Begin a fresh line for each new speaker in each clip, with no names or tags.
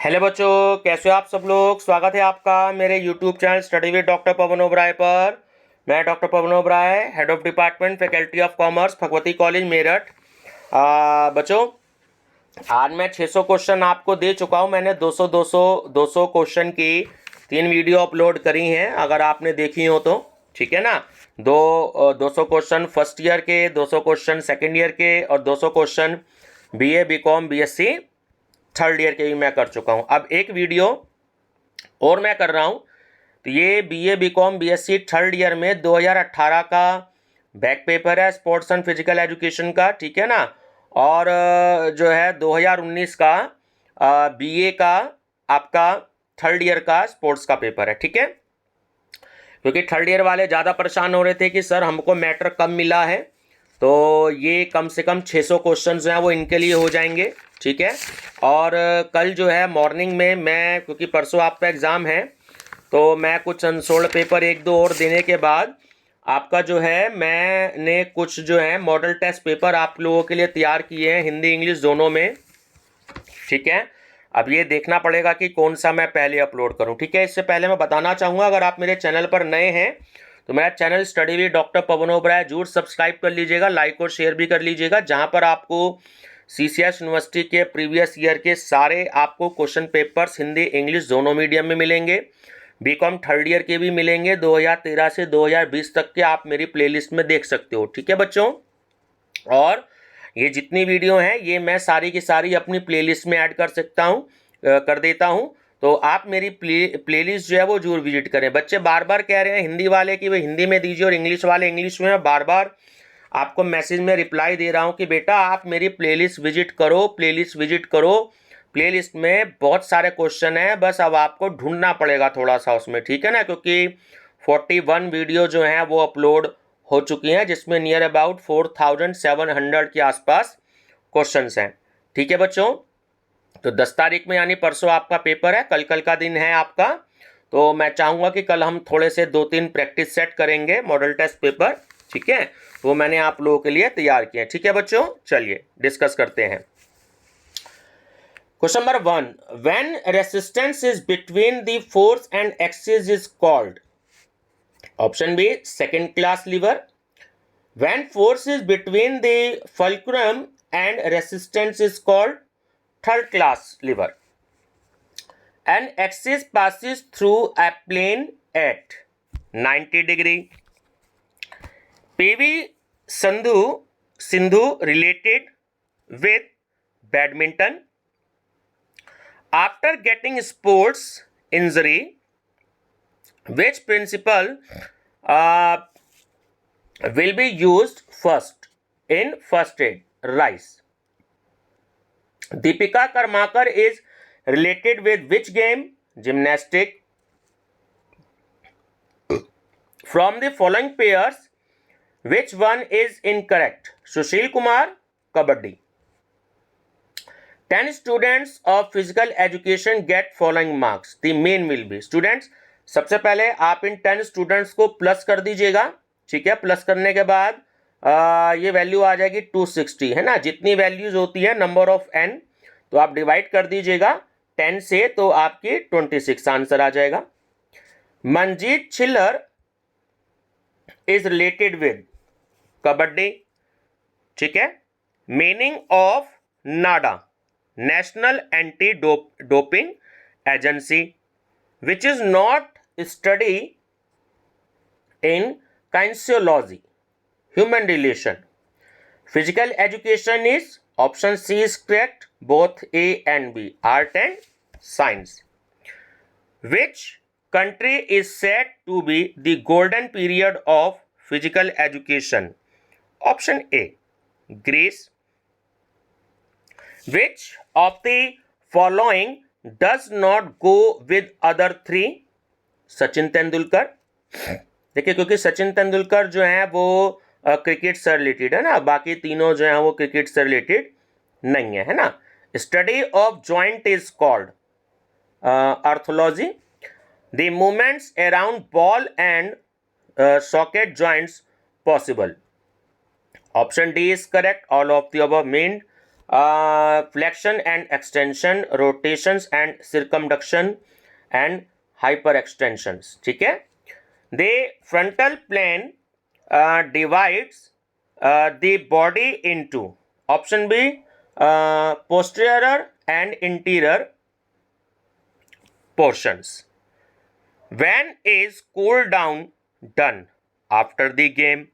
Hello बच्चों, कैसे हो आप सब लोग। स्वागत है आपका मेरे YouTube channel study with doctor Pavan Oberoi पर। मैं doctor Pavan Oberoi, head of department faculty of commerce, Bhagwati college Meerut. बच्चों, आज मैं 600 क्वेश्चन आपको दे चुका हूं। मैंने 200 क्वेश्चन की 3 वीडियो अपलोड करी हैं, अगर आपने देखी हो तो। ठीक है ना। 200 क्वेश्चन फर्स्ट ईयर के, 200 क्वेश्चन सेकेंड ईयर के और 200 question BA, BCom, BSc third year के भी मैं कर चुका हूं। अब एक वीडियो और मैं कर रहा हूं, तो ये BA, BCom, BSc third year में 2018 का बैक पेपर है, स्पोर्ट्स एंड फिजिकल एजुकेशन का। ठीक है ना। और जो है 2019 का बीए का आपका थर्ड ईयर का स्पोर्ट्स का पेपर है। ठीक है। क्योंकि थर्ड ईयर वाले ज़्यादा परेशान हो रहे थे कि सर हमको मैटर कम मिला है, तो ये कम से कम 600 क्वेश्चन जो हैं वो इनके लिए हो जाएंगे। ठीक है। और कल जो है मॉर्निंग में मैं, क्योंकि परसों आपका एग्ज़ाम है, तो मैं कुछ अनसोल्ड पेपर एक दो और देने के बाद आपका जो है मैंने कुछ जो है मॉडल टेस्ट पेपर आप लोगों के लिए तैयार किए हैं, हिंदी इंग्लिश दोनों में। ठीक है। अब ये देखना पड़ेगा कि कौन सा मैं पहले अपलोड करूं। ठीक है। इससे पहले मैं बताना चाहूँगा, अगर आप मेरे चैनल पर नए हैं तो मेरा channel study with doctor Pavan Oberoi जरूर सब्सक्राइब कर लीजिएगा, लाइक और शेयर भी कर लीजिएगा, जहां पर आपको सीसीएस यूनिवर्सिटी के प्रीवियस ईयर के सारे आपको क्वेश्चन पेपर्स हिंदी इंग्लिश दोनों मीडियम में मिलेंगे। बीकॉम थर्ड ईयर के भी मिलेंगे, 2013 से 2020 तक के आप मेरी प्लेलिस्ट में देख सकते हो। ठीक है बच्चों। और ये जितनी वीडियो हैं ये मैं सारी की सारी अपनी प्लेलिस्ट में ऐड कर सकता हूँ, कर देता हूँ। तो आप मेरी प्लेलिस्ट जो है वो जरूर विजिट करें। बच्चे बार बार कह रहे हैं हिंदी वाले कि भाई हिंदी में दीजिए और इंग्लिश वाले इंग्लिश में। बार बार आपको मैसेज में रिप्लाई दे रहा हूँ कि बेटा आप मेरी प्लेलिस्ट विजिट करो, प्लेलिस्ट विजिट करो। प्लेलिस्ट में बहुत सारे क्वेश्चन हैं, बस अब आपको ढूंढना पड़ेगा थोड़ा सा उसमें। ठीक है ना। क्योंकि 41 वीडियो जो हैं वो अपलोड हो चुकी हैं, जिसमें नियर अबाउट 4700 के आसपास क्वेश्चंस हैं। ठीक है बच्चों। तो 10 तारीख में यानी परसों आपका पेपर है, कल का दिन है आपका। तो मैं चाहूँगा कि कल हम थोड़े से 2-3 प्रैक्टिस सेट करेंगे मॉडल टेस्ट पेपर। ठीक है। वो मैंने आप लोगों के लिए तैयार किए हैं। ठीक है बच्चों, चलिए डिस्कस करते हैं। Question number 1, when resistance is between the force and axis is called. Option B, second class lever. When force is between the fulcrum and resistance is called third class lever. An axis passes through a plane at 90 degree. PV Sindhu related with badminton. After getting sports injury, which principle will be used first in first aid? Rice. Deepika Karmakar is related with which game? Gymnastic. From the following pairs, which one is incorrect? Sushil Kumar, Kabaddi. 10 students of physical education get following marks. The mean will be. Students, सबसे पहले आप इन 10 students को plus कर दीजिएगा। ठीक है। Plus करने के बाद ये वैल्यू आ जाएगी 260, है ना। जितनी वैल्यूज होती है नंबर ऑफ n, तो आप डिवाइड कर दीजिएगा 10 से, तो आपकी 26 आंसर आ जाएगा। Manjeet Chhillar is related with kabaddi. ठीक है। Meaning of Nada, national anti doping agency, which is not study in kinesiology, human relation. Physical education is, option C is correct, both A and B, art and science. Which country is said to be the golden period of physical education? Option A, Greece. Which of the following does not go with other three? Sachin Tendulkar. देखिए, क्योंकि सचिन तेंदुलकर जो है वो cricket से related है ना, बाकी तीनों जो है वो क्रिकेट से रिलेटेड नहीं है, है ना। Study of joint is called arthrology. The movements around ball and socket joints possible. Option D is correct, all of the above mean flexion and extension, rotations and circumduction and hyperextensions. ठीक है. The frontal plane divides the body into option B posterior and interior portions. When is cool down done after the game?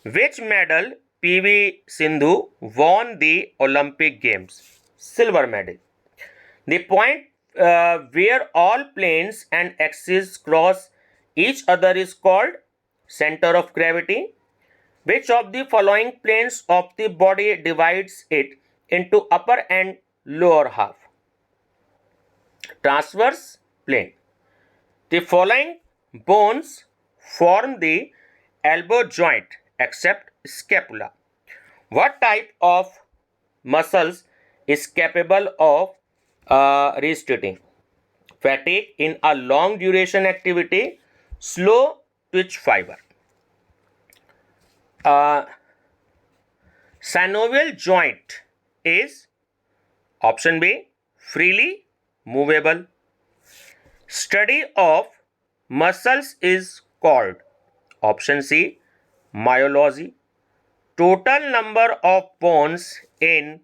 Which medal PV Sindhu won the Olympic Games? Silver medal. The point where all planes and axes cross each other is called center of gravity. Which of the following planes of the body divides it into upper and lower half? Transverse plane. The following bones form the elbow joint except scapula. What type of muscles is capable of restarting? Fatigue in a long duration activity, slow twitch fiber. Synovial joint is option B freely movable. Study of muscles is called option C myology. Total number of bones in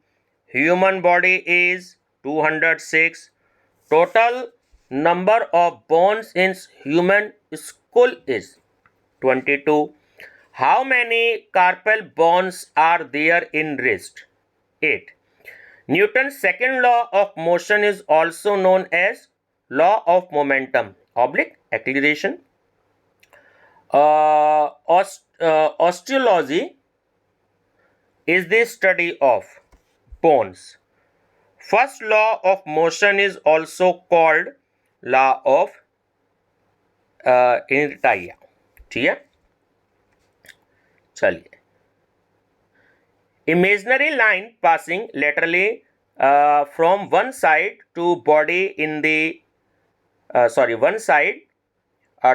human body is 206. Total number of bones in human skull is 22. How many carpal bones are there in wrist? 8. Newton's second law of motion is also known as law of momentum oblique acceleration. Osteology is the study of bones. First law of motion is also called law of inertia. ठीक है, चलिए. Imaginary line passing laterally from one side to body in the one side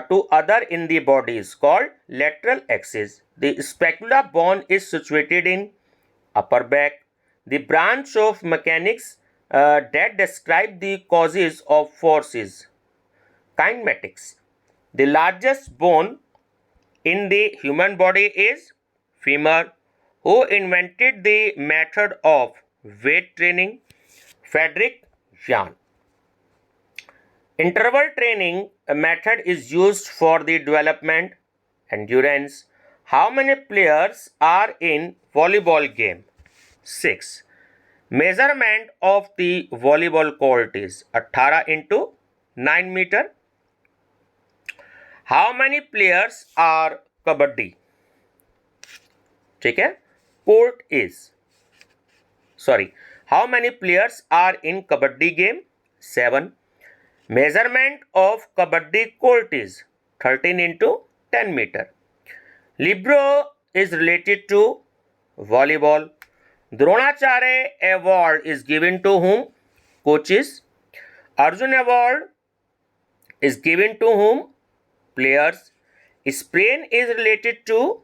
to other in the body is called lateral axis. The scapula bone is situated in upper back. The branch of mechanics that describe the causes of force is kinematics. The largest bone in the human body is femur. Who invented the method of weight training? Frederick Jahn. Interval training method is used for the development endurance. How many players are in volleyball game? 6. Measurement of the volleyball court is 18 into 9 meter. How many players are kabaddi? ठीक है, court is how many players are in kabaddi game? 7. Measurement of kabaddi court is 13 into 10 meter. Libero is related to volleyball. Dronacharya award is given to whom? Coaches. Arjun award is given to whom? Players. Sprain is related to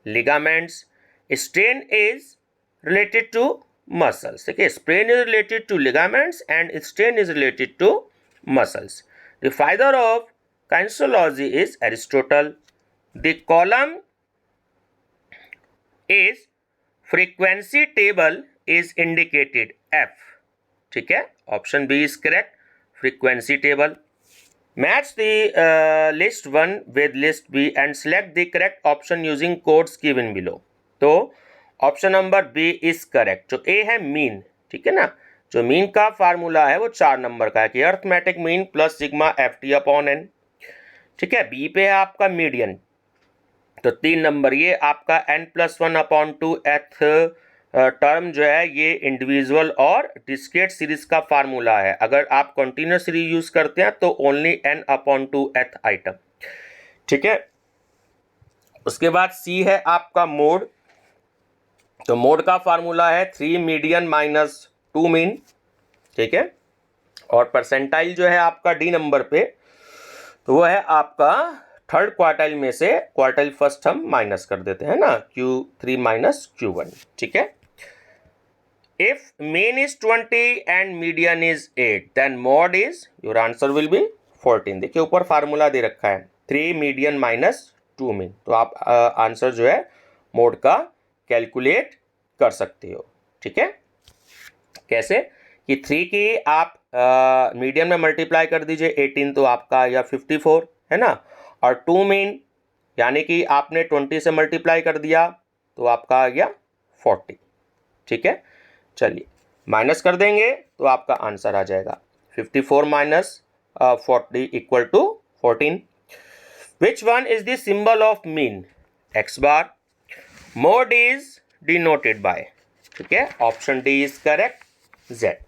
ligaments. Strain is related to muscles. Okay, sprain is related to ligaments and strain is related to muscles. The father of kinesiology is Aristotle. The column is frequency table is indicated F. ठीक है, option B is correct. Frequency table. Match the list 1 with list B and select the correct option using codes given below. तो option number B is correct. जो A है mean, ठीक है ना, जो mean का फार्मूला है वो 4 नंबर का है कि arithmetic mean plus sigma F T upon N. ठीक है, बी पे है आपका मीडियन, तो 3 नंबर ये आपका n+1 अपॉन 2 एथ टर्म जो है ये इंडिविजुअल और डिस्क्रीट सीरीज का फार्मूला है. अगर आप कंटिन्यूस सीरीज यूज करते हैं तो ओनली n अपॉन 2 एथ आइटम. ठीक है, उसके बाद सी है आपका मोड. तो मोड का फार्मूला है 3 मीडियन माइनस 2 मीन. ठीक है, और परसेंटाइल जो है आपका डी नंबर पे, तो वो है आपका थर्ड क्वार्टाइल में से क्वार्टाइल फर्स्ट हम माइनस कर देते हैं ना, Q3 माइनस Q1. ठीक है, If mean is 20 and median is 8, then mod is, your answer will be 14. देखिए ऊपर फार्मूला दे रखा है 3 मीडियन माइनस 2 मीन, तो आप आंसर जो है मोड का कैलकुलेट कर सकते हो। ठीक है, कैसे कि 3 की आप मीडियन में मल्टीप्लाई कर दीजिए 18, तो आपका या 54 है ना, और 2 मीन यानी कि आपने 20 से मल्टीप्लाई कर दिया तो आपका आ गया 40। ठीक है, चलिए माइनस कर देंगे तो आपका आंसर आ जाएगा 54 minus 40 equal to 14। Which one is the symbol of mean? X bar. Mode is denoted by, ठीक है, option D is correct, Z.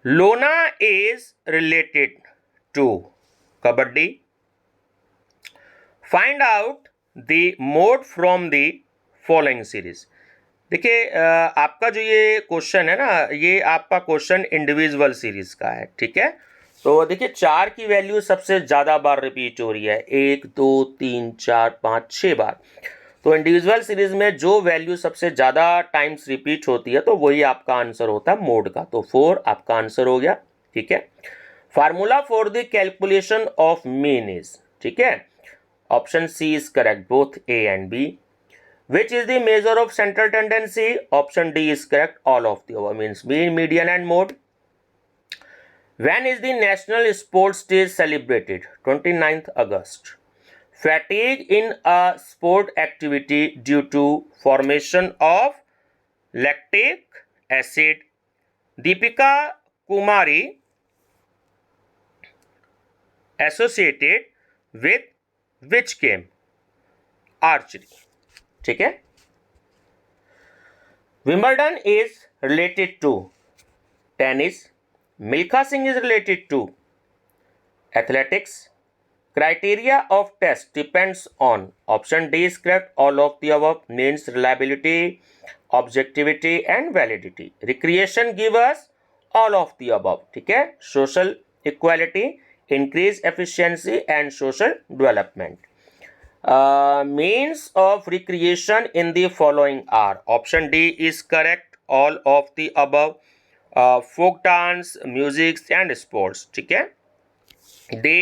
Lona is related to kabaddi. Find out the mode from the following series. देखिए आपका जो ये question है ना, ये आपका क्वेश्चन इंडिविजुअल सीरीज का है। ठीक है, तो देखिए 4 की वैल्यू सबसे ज़्यादा बार रिपीट हो रही है, 1 2 3 4 5 6 बार। तो इंडिविजुअल सीरीज में जो वैल्यू सबसे ज़्यादा टाइम्स रिपीट होती है तो वही आपका आंसर होता है मोड का, तो 4 आपका आंसर हो गया। ठीक है, formula for the calculation of mean is, ठीक है, option C is correct, both A and B. Which is the measure of central tendency? Option D is correct, all of the above, means mean, median and mode. When is the National Sports Day celebrated? 29th August. Fatigue in a sport activity due to formation of lactic acid. Deepika Kumari associated with which game? Archery. ठीक है, Wimbledon is related to tennis, Milkha Singh is related to athletics. Criteria of test depends on, option D is correct, all of the above, means reliability, objectivity and validity. Recreation give us all of the above, ठीक है, social equality, increase efficiency and social development. Means of recreation in the following are, option D is correct, all of the above, folk dance, music and sports। ठीक है, the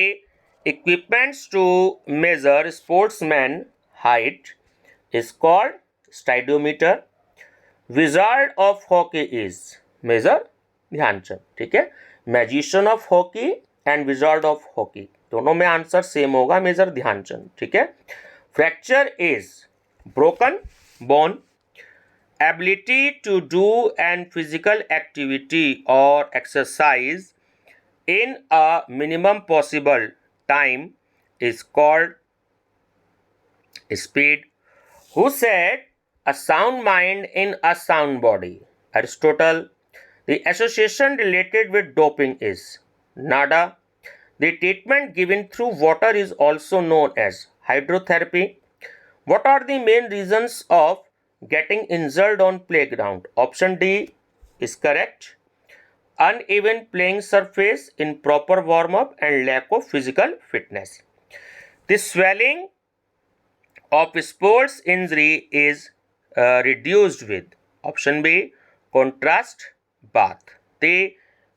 equipments to measure sportsman height is called stadiometer। wizard of hockey is major Dhyan Chand. ठीक है, magician of hockey and wizard of hockey, दोनों में answer same होगा, major Dhyan Chand. ठीक है, fracture is broken bone. Ability to do an physical activity और exercise in a minimum possible time is called speed. Who said a sound mind in a sound body? Aristotle. The association related with doping is NADA. The treatment given through water is also known as hydrotherapy. What are the main reasons of getting injured on playground? Option D is correct. Uneven playing surface, improper warm-up and lack of physical fitness. The swelling of sports injury is reduced with, option B, contrast bath. The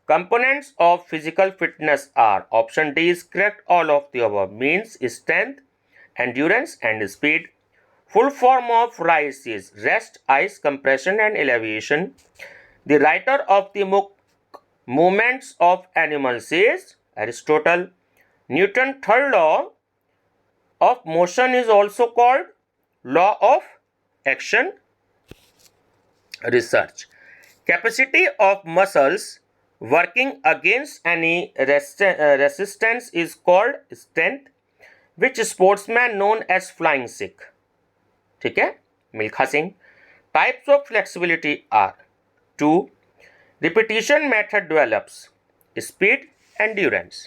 components of physical fitness are, option D is correct, all of the above, means strength, endurance and speed. Full form of RICE is rest, ice, compression and elevation. The writer of the book Movements of Animals is Aristotle. Newton's third law of motion is also called law of action. Research. Capacity of muscles working against any resistance is called strength. Which sportsman known as flying Sikh? ठीक है, Milkha Singh. Types of flexibility are 2. Repetition method develops speed, endurance.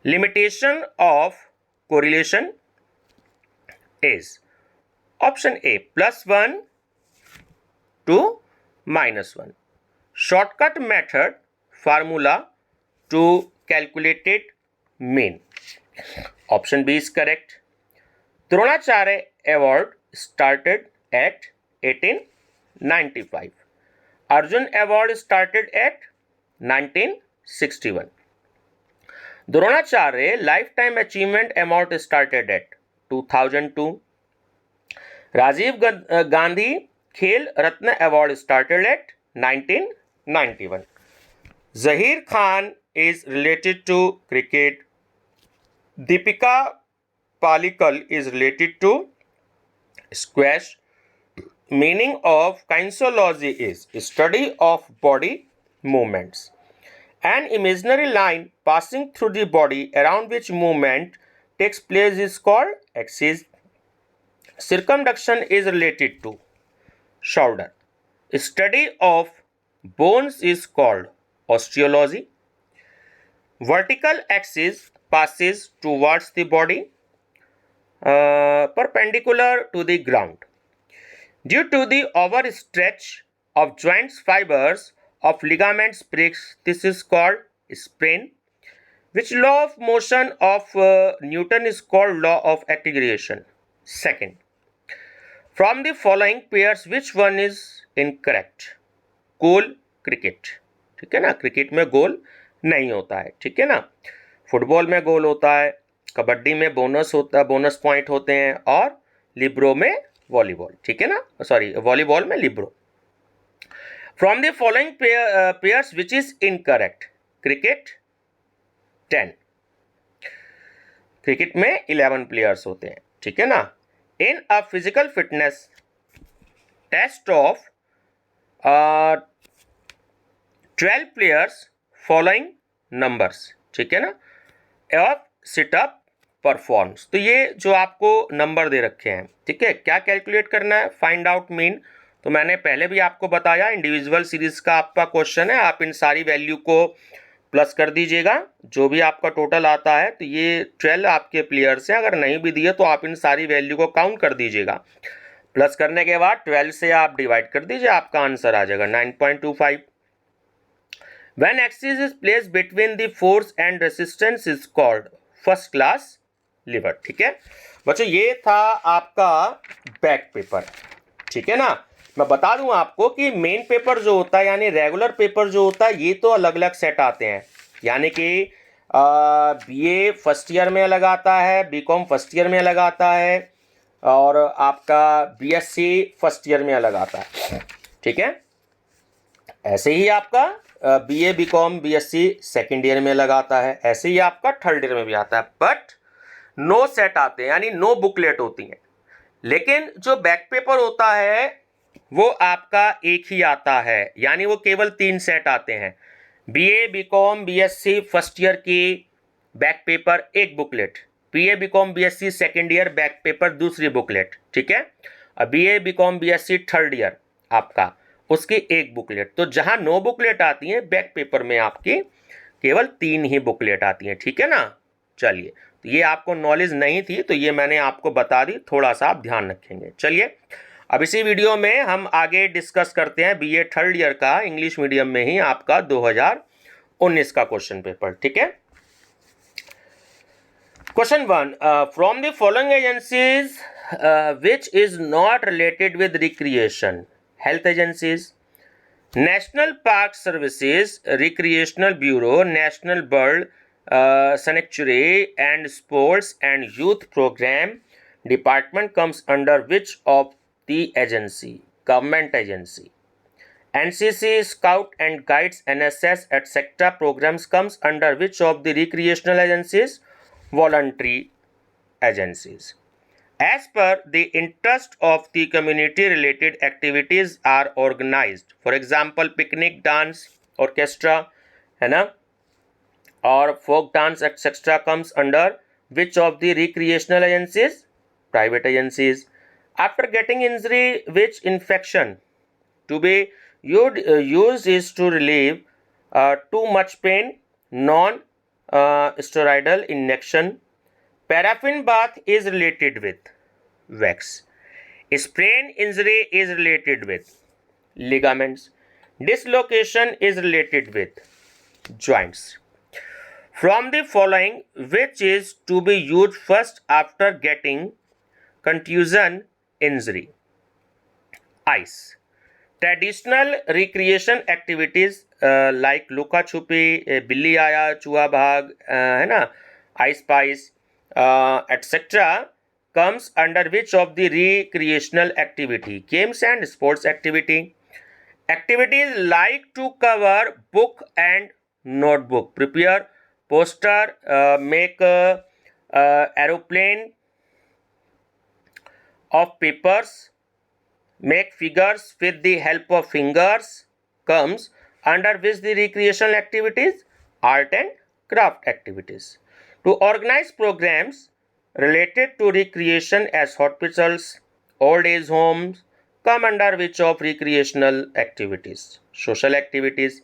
Limitation of correlation is, option A, +1 to -1. Shortcut method formula to calculate mean. Option B is correct. Dronacharya Award started at 1895. Arjun Award started at 1961. Dronacharya Lifetime Achievement Award started at 2002. Rajiv Gandhi Khel Ratna Award started at 1991. Zahir Khan is related to cricket. Deepika Palikal is related to squash. Meaning of kinesiology is study of body movements. An imaginary line passing through the body around which movement takes place is called axis. Circumduction is related to shoulder. Study of bones is called osteology. Vertical axis passes towards the body, perpendicular to the ground. Due to the overstretch of joints, fibers of ligaments breaks. This is called sprain. Which law of motion of Newton is called law of acceleration? Second. From the following pairs which one is incorrect? Goal cricket, ठीक है ना, cricket में गोल नहीं होता है, ठीक है ना, फुटबॉल में गोल होता है, कबड्डी में बोनस होता है, बोनस पॉइंट होते हैं, और लिब्रो में वॉलीबॉल, ठीक है ना, सॉरी वॉलीबॉल में libero. From the following pairs which is incorrect? Cricket 10, cricket में 11 प्लेयर्स होते हैं, ठीक है ना. In a physical fitness test of 12 players following numbers, ठीक है ना, ऑफ सिटअप परफॉर्म्स. तो ये जो आपको नंबर दे रखे हैं, ठीक है, क्या कैलकुलेट करना है? Find out mean. तो मैंने पहले भी आपको बताया, इंडिविजुअल सीरीज का आपका क्वेश्चन है, आप इन सारी वैल्यू को प्लस कर दीजिएगा, जो भी आपका टोटल आता है. तो ये 12 आपके प्लेयर्स हैं, अगर नहीं भी दिए तो आप इन सारी वैल्यू को काउंट कर दीजिएगा. प्लस करने के बाद 12 से आप डिवाइड कर दीजिए, आपका आंसर आ जाएगा 9.25. When axis is placed between the force and resistance is called first class lever. ठीक है बच्चों, ये था आपका बैक पेपर, ठीक है ना. मैं बता दूं आपको कि मेन पेपर जो होता है यानी रेगुलर पेपर जो होता है, ये तो अलग अलग सेट आते हैं, यानी कि बीए फर्स्ट ईयर में अलग आता है, बीकॉम फर्स्ट ईयर में अलग आता है, और आपका बीएससी फर्स्ट ईयर में अलग आता है, ठीक है. ऐसे ही आपका BA BCom BSc second year में अलग आता है, ऐसे ही आपका थर्ड ईयर में भी आता है. बट नो सेट आते हैं, यानी नो बुकलेट होती हैं. लेकिन जो बैक पेपर होता है वो आपका एक ही आता है, यानी वो केवल 3 सेट आते हैं. BA BCom BSc first year की बैक पेपर एक booklet, BA BCom BSc second year back paper दूसरी बुकलेट, ठीक है. अब BA BCom BSc third year आपका उसकी एक बुकलेट. तो जहां 9 बुकलेट आती हैं, बैक पेपर में आपकी केवल 3 ही बुकलेट आती हैं, ठीक है ना. चलिए, तो ये आपको नॉलेज नहीं थी, तो ये मैंने आपको बता दी, थोड़ा सा आप ध्यान रखेंगे. चलिए, अब इसी वीडियो में हम आगे डिस्कस करते हैं बीए थर्ड ईयर का इंग्लिश मीडियम में ही आपका 2019 का क्वेश्चन पेपर, ठीक है. Question 1, from the following agencies which is not related with recreation? Health agencies, national park services, recreational bureau, national bird sanctuary and sports and youth program department comes under which of the agency? Government agency. NCC, Scout and Guides, NSS, etc. programs comes under which of the recreational agencies? Voluntary agencies. As per the interest of the community, related activities are organized. For example, picnic, dance, orchestra, है ना, और folk dance, etc. comes under which of the recreational agencies? Private agencies. After getting injury, which infection to be used is to relieve too much pain? Non-steroidal injection. Paraffin bath is related with wax. Sprain injury is related with ligaments. Dislocation is related with joints. From the following, which is to be used first after getting contusion injury? Ice. Traditional recreation activities like luka chhupi, billi aaya, chuha bhag, है ना, I spy etcetera comes under which of the recreational activity? Games and sports activity. Activities like to cover book and notebook, prepare poster, make aeroplane of papers, make figures with the help of fingers, comes under which the recreational activities? Art and craft activities. To organize programs related to recreation as hospitals, old age homes, come under which of recreational activities? Social activities.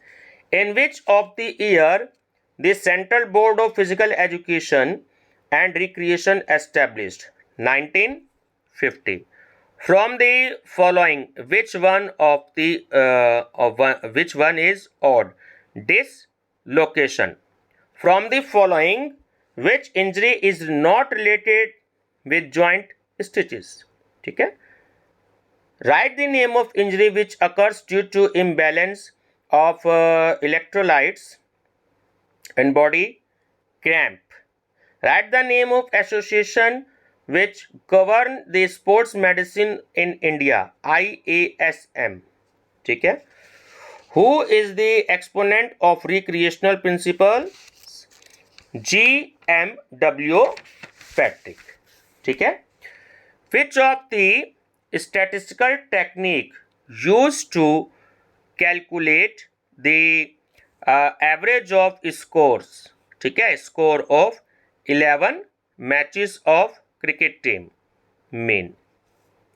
In which of the year the Central Board of Physical Education and Recreation established? 1950. From the following, which one is odd? Dislocation. From the following, which injury is not related with joint stitches? ठीक है. Write the name of injury which occurs due to imbalance of electrolytes in body. Cramp. Write the name of association which govern the sports medicine in India. IASM. ठीक है. Who is the exponent of recreational principle? GMW Patrick. ठीक है. Which of the statistical technique used to calculate the average of scores? ठीक है. Score of 11 matches of cricket team. Mean.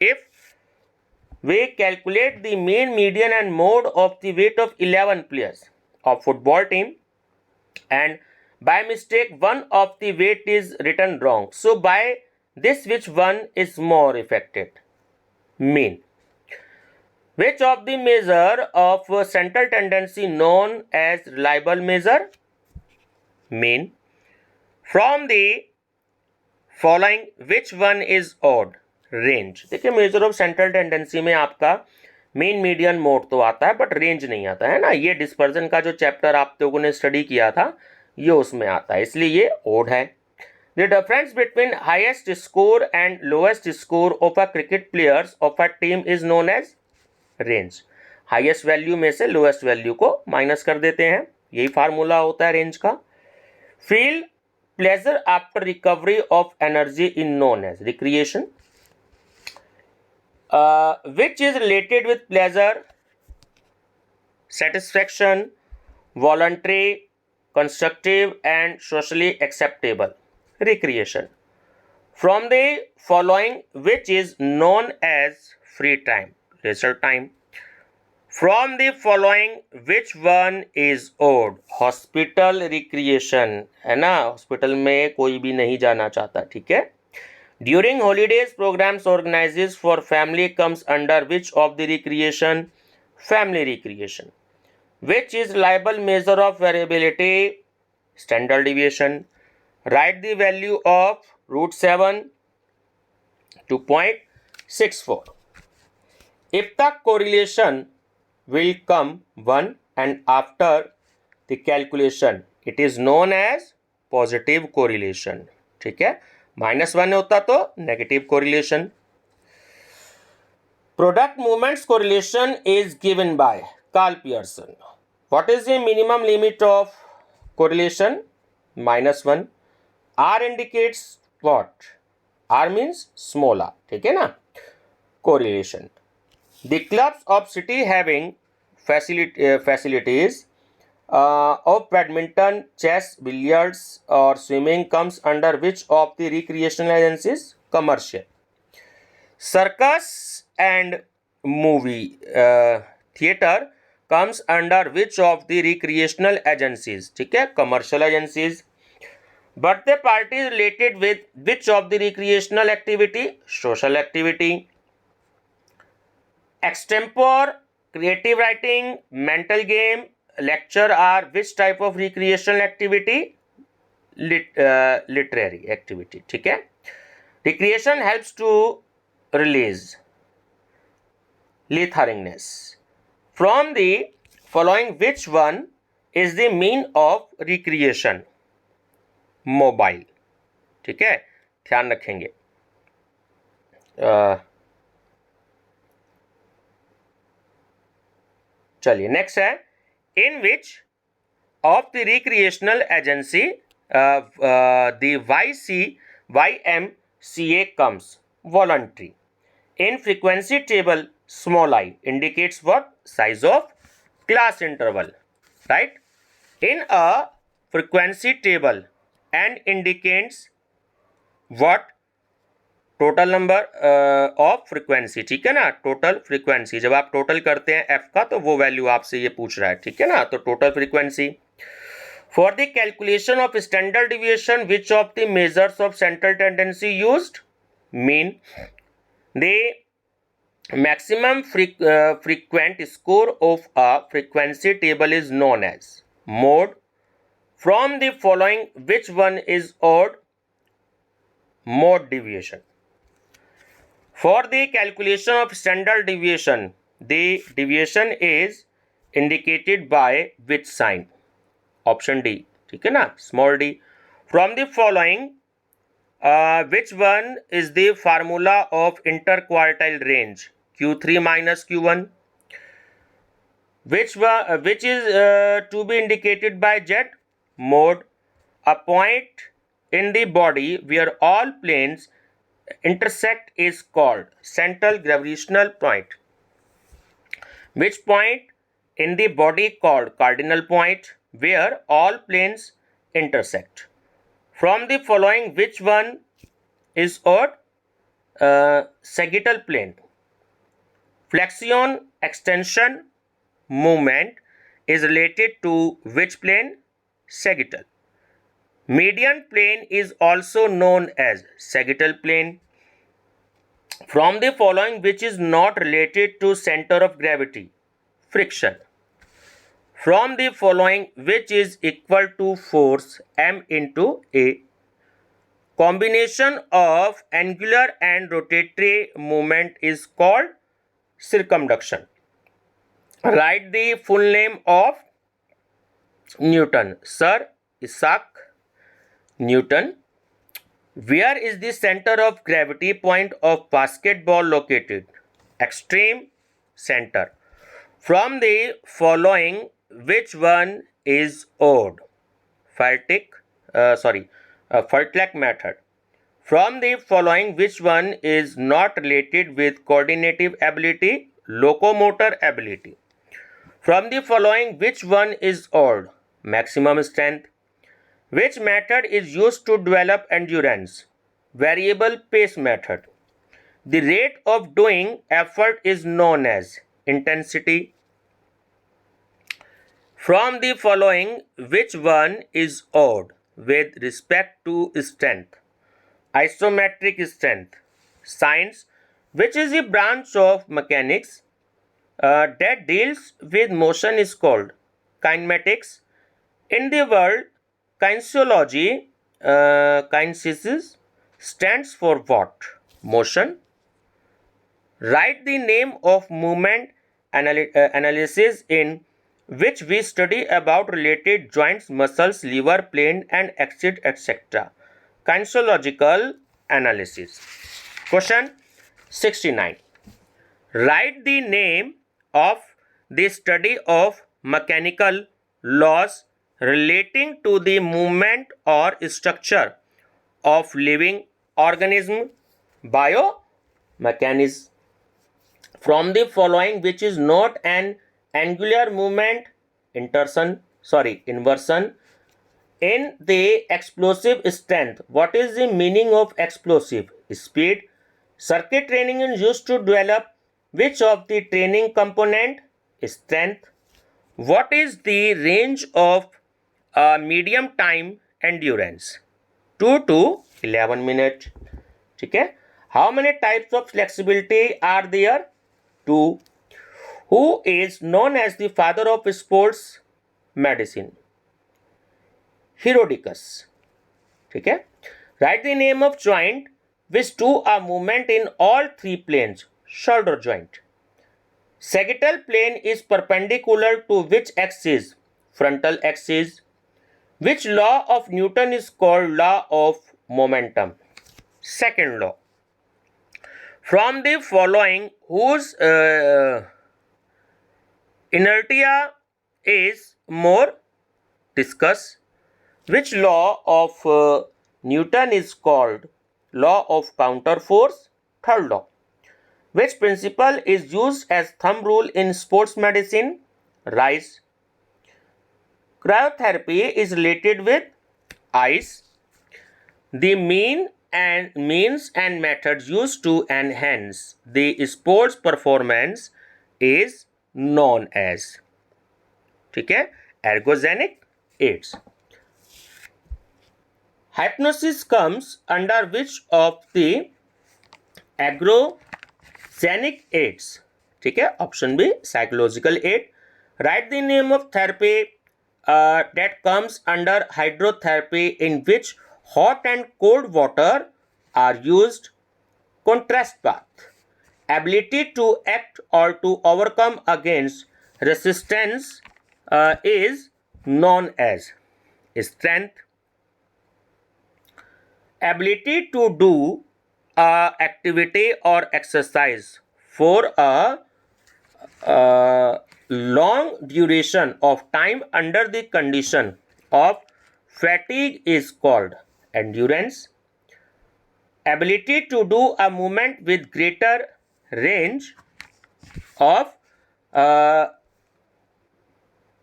If we calculate the mean, median and mode of the weight of 11 players of football team and by mistake one of the weight is written wrong, so by this which one is more affected? Mean. Which of the measure of central tendency known as reliable measure? Mean. From the following, which one is odd? Range. देखिए measure of central tendency में आपका mean median mode तो आता है but range नहीं आता है ना. ये डिस्पर्जन का जो चैप्टर आप लोगों ने स्टडी किया था ये उसमें आता है, इसलिए ये ओड है. The difference between highest score and lowest score of a cricket players of a team is known as range. Highest value में से लोएस्ट वैल्यू को माइनस कर देते हैं, यही फार्मूला होता है रेंज का. Feel pleasure after recovery of energy is known as recreation. Which is related with pleasure? Satisfaction, voluntary, constructive and socially acceptable. Recreation. From the following, which is known as free time? Leisure time. From the following, which one is odd? Hospital recreation है ना, hospital में कोई भी नहीं जाना चाहता. ठीक है. During holidays programs organizes for family comes under which of the recreation? Family recreation. Which is reliable measure of variability? Standard deviation. Right the value of √7 2.64. if the correlation will come 1 and after the calculation it is known as positive correlation. ठीक है. -1 होता तो negative correlation. Product movements correlation is given by Carl Pearson. What is the minimum limit of correlation? -1. R indicates what? R means small r. ठीक है ना. Correlation. The clubs of city having facilities of badminton, chess, billiards or swimming comes under which of the recreational agencies? Commercial. Circus and movie theater comes under which of the recreational agencies? ठीक है. Commercial agencies. Birthday party is related with which of the recreational activity? Social activity. Extempore, creative writing, mental game, lecture are which type of recreational activity? Literary activity. ठीक है. Recreation helps to release letharginess. From the following which one is the mean of recreation? Mobile. ठीक है, ध्यान रखेंगे। चलिए next है, in which of the recreational agency the YMCA comes? Voluntary. In frequency table, small I indicates what? Size of class interval, right? In a frequency table, N indicates what? Total number of frequency. ठीक है ना, total frequency. जब आप total करते हैं F का तो वो वैल्यू आपसे ये पूछ रहा है। ठीक है ना, तो total frequency. For the calculation of standard deviation which of the measures of central tendency used? Mean. The maximum frequent score of a frequency table is known as mode. From the following which one is odd? Mode deviation. For the calculation of standard deviation, the deviation is indicated by which sign? Option D. ठीक है ना, small d. From the following which one is the formula of interquartile range? Q3 minus Q1. Which is to be indicated by Z? Mode. A point in the body where all planes intersect is called central gravitational point. Which point in the body called cardinal point where all planes intersect? From the following which one is odd? Sagittal plane. Flexion extension movement is related to which plane? Sagittal. Median plane is also known as sagittal plane. From the following which is not related to center of gravity? Friction. From the following which is equal to force M into A? Combination of angular and rotatory movement is called circumduction. Write the full name of Newton. Sir Isaac Newton. Where is the center of gravity point of basketball located? Extreme center. From the following which one is odd? Fartlek method. From the following which one is not related with coordinative ability? Locomotor ability. From the following which one is odd? Maximum strength. Which method is used to develop endurance? Variable pace method. The rate of doing effort is known as intensity. From the following which one is odd with respect to strength? Isometric strength. Science. Which is a branch of mechanics that deals with motion is called kinematics. In the world, kinesiology, kinesis stands for what? Motion. Write the name of movement analysis in which we study about related joints, muscles, liver, plane and etc. Kinesiological analysis. Question 69. Write the name of the study of mechanical laws relating to the movement or structure of living organism. Biomechanism. From the following which is not an angular movement? Inversion. In the explosive strength, what is the meaning of explosive? Speed. Circuit training is used to develop which of the training component? Strength. What is the range of medium time endurance? 2 to 11 minutes. ठीक है. How many types of flexibility are there? 2. Who is known as the father of sports medicine? Herodicus. ठीक है. Write the name of joint which do a movement in all three planes. Shoulder joint. Sagittal plane is perpendicular to which axis? Frontal axis. Which law of Newton is called law of momentum? Second law. From the following, whose inertia is more? Discuss. Which law of Newton is called law of counter force? Third law. Which principle is used as thumb rule in sports medicine? Rise. Cryotherapy is related with ice. The means and methods used to enhance the sports performance is known as, ठीक है, ergogenic aids. Hypnosis comes under which of the ergogenic aids? ठीक है, option B psychological aid. Right the name of therapy that comes under hydrotherapy in which hot and cold water are used. Contrast bath. Ability to act or to overcome against resistance is known as strength. Ability to do activity or exercise for a long duration of time under the condition of fatigue is called endurance. Ability to do a movement with greater range of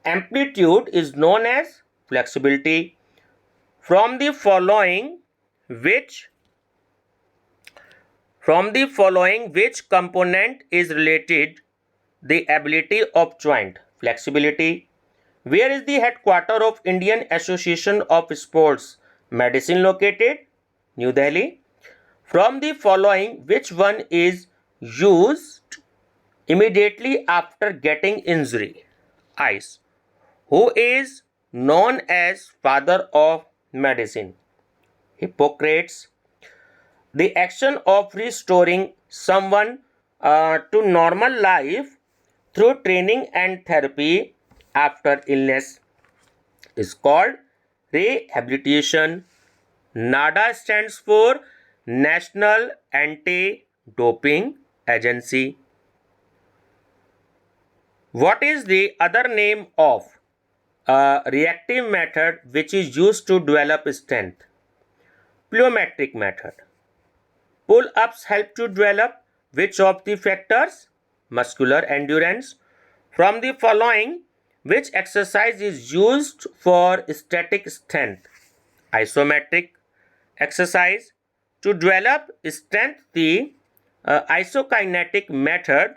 amplitude is known as flexibility. From the following which component is related the ability of joint? Flexibility. Where is the headquarter of Indian Association of Sports Medicine located? New Delhi. From the following which one is used immediately after getting injury? Ice. Who is known as father of medicine? Hippocrates. The action of restoring someone to normal life through training and therapy after illness is called rehabilitation. NADA stands for National Anti-Doping Agency. What is the other name of a reactive method which is used to develop strength? Plyometric method. Pull-ups help to develop which of the factors? Muscular endurance. From the following which exercise is used for static strength? Isometric exercise. To develop strength, the isokinetic method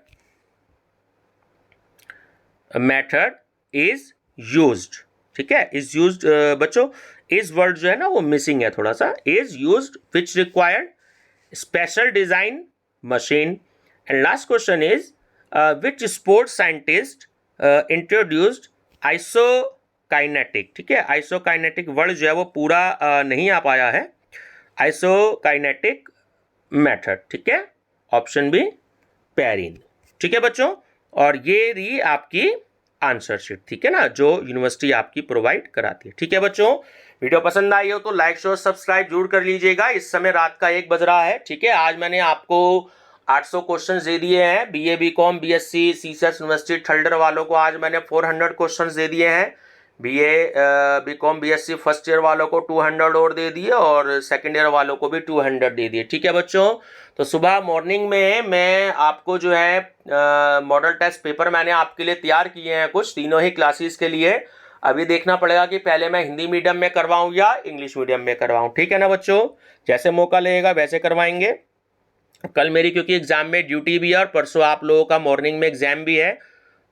is used. ठीक है, is used बच्चों is word जो है ना वो missing है थोड़ा सा. is used which required special design machine. And last question is which sports scientist introduced isokinetic? ठीक है, isokinetic वर्ड जो है वो पूरा नहीं आ पाया है. isokinetic method. ठीक है, ऑप्शन बी पेरिन. ठीक है बच्चों, और ये रही आपकी आंसर शीट. ठीक है ना, जो यूनिवर्सिटी आपकी प्रोवाइड कराती है. ठीक है बच्चों, वीडियो पसंद आई हो तो लाइक शेयर सब्सक्राइब जरूर कर लीजिएगा. इस समय रात का 1 बज रहा है. ठीक है, आज मैंने आपको 800 क्वेश्चंस दे दिए हैं. BA BCom BSc CSAT university third वालों को आज मैंने 400 क्वेश्चंस दे दिए हैं. BA BCom BSc first year वालों को 200 और दे दिए और सेकंड ईयर वालों को भी 200 दे दिए. ठीक है बच्चों, तो सुबह मॉर्निंग में मैं आपको जो है मॉडल टेस्ट पेपर मैंने आपके लिए तैयार किए हैं कुछ तीनों ही क्लासेस के लिए. अभी देखना पड़ेगा कि पहले मैं हिंदी मीडियम में करवाऊं या इंग्लिश मीडियम में करवाऊं. ठीक है ना बच्चों, जैसे मौका लगेगा वैसे करवाएंगे. कल मेरी क्योंकि एग्जाम में ड्यूटी भी है और परसों आप लोगों का मॉर्निंग में एग्जाम भी है,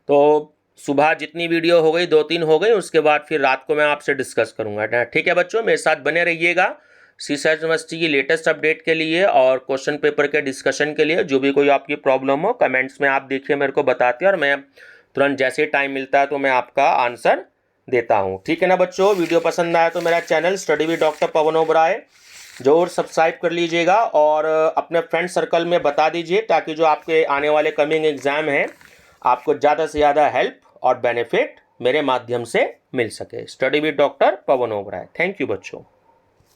तो सुबह जितनी वीडियो हो गई 2-3 हो गई, उसके बाद फिर रात को मैं आपसे डिस्कस करूंगा. ठीक है बच्चों, मेरे साथ बने रहिएगा सीसेट यूनिवर्सिटी की लेटेस्ट अपडेट के लिए और क्वेश्चन पेपर के डिस्कशन के लिए. जो भी कोई आपकी प्रॉब्लम हो कमेंट्स में आप देखिए, मेरे को बताते हैं और मैं तुरंत जैसे टाइम मिलता है तो मैं आपका आंसर देता हूँ. ठीक है ना बच्चों, वीडियो पसंद आया तो मेरा channel study with doctor Pavan Oberoi जरूर सब्सक्राइब कर लीजिएगा और अपने फ्रेंड सर्कल में बता दीजिए, ताकि जो आपके आने वाले कमिंग एग्जाम हैं आपको ज़्यादा से ज़्यादा हेल्प और बेनिफिट मेरे माध्यम से मिल सके। Study with doctor Pavan Oberoi. Thank you बच्चों।